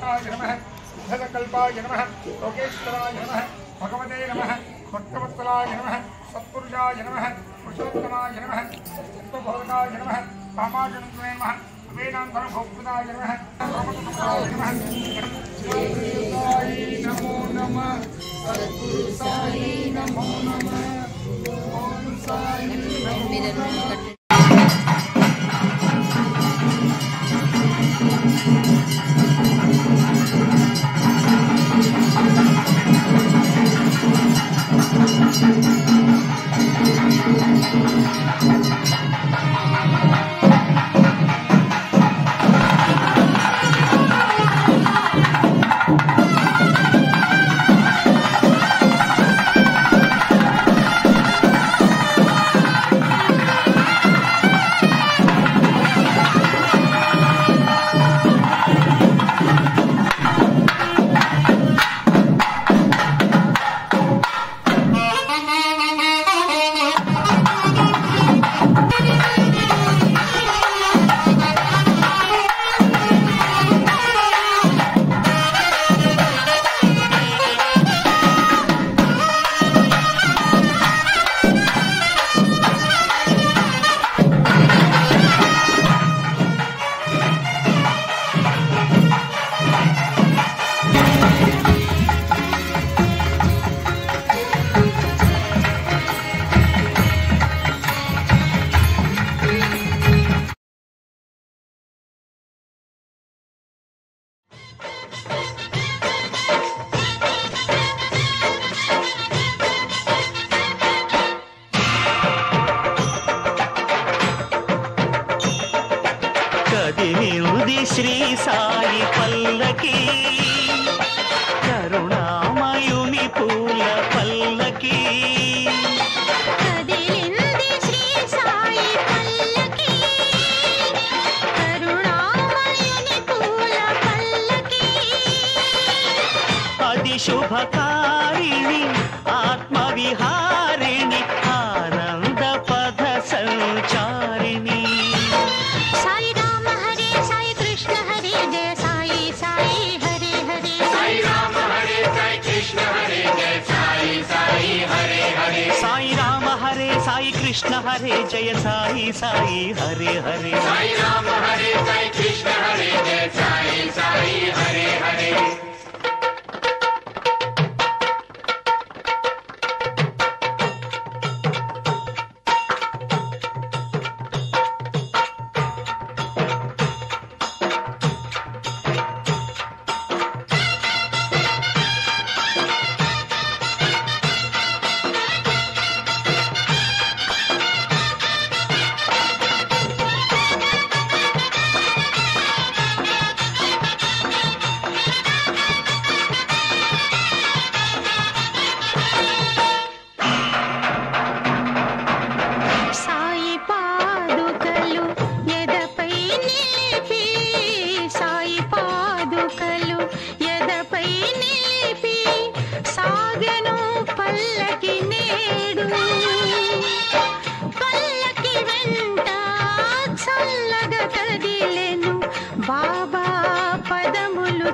శ్రీనివాసాయ నమః సిద్ధకల్పాయ నమః లోకేశ్వరాయ నమః భగవతే నమః భక్తవత్సలాయ నమః సత్పురుషాయ నమః పురుషోత్తమాయ నమః సత్యబోధకాయ నమః కామాజనమే నమః వేదాంతర భోక్తాయ నమః రామకృష్ణాయ నమః సాయి నమో నమః సద్గురు సాయి నమో నమః ఓం సాయి నమో నమః శ్రీ సాయి పల్లకి కరుణామయుని పూల పల్లకి కదిలింది శ్రీ సాయి పల్లకి కరుణామయుని పూల పల్లకి అది శుభకారిణి ఆత్మవిహారిణి ఆనంద పద సంచారిణి कृष्ण हरे जय साई साई हरे हरे साई राम हरे साई कृष्ण हरे जय साई साई हरे हरे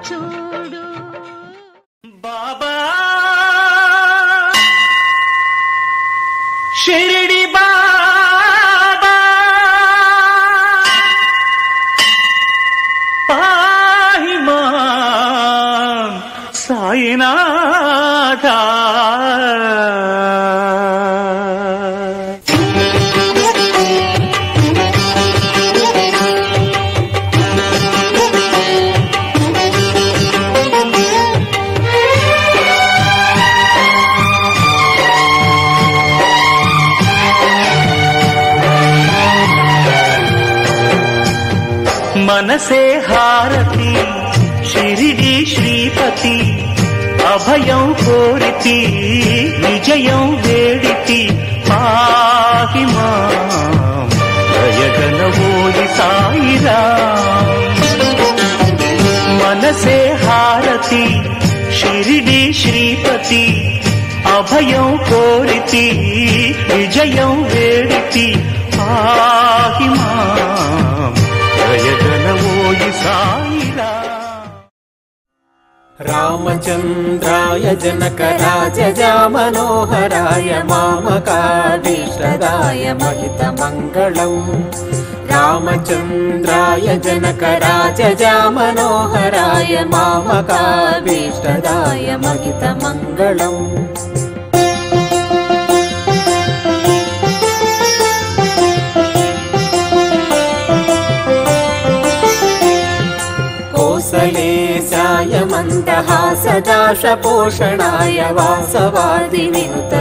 చూడు బాబా షిరిడి బాబా పాహి మాం సాయినాథ मनसे हारती शिरिडी श्रीपति अभयं कोरिति विजयं वेडिति पाहि मां दयगनवोयि साई राम मनसे हारती शिरिडी श्रीपति अभयं कोरिति विजयं वेडिति पाहि मां जय गणवोयि साई राम। रामचन्द्राय जनकराजजा मनोहराय मामकाभीष्टदाय महितमङ्गलम् रामचन्द्राय जनकराजजा मनोहराय मामकाभीष्टदाय महितमङ्गलम् कौसलेशाय मन्दहासदाशपोषणाय वासवादिविनुत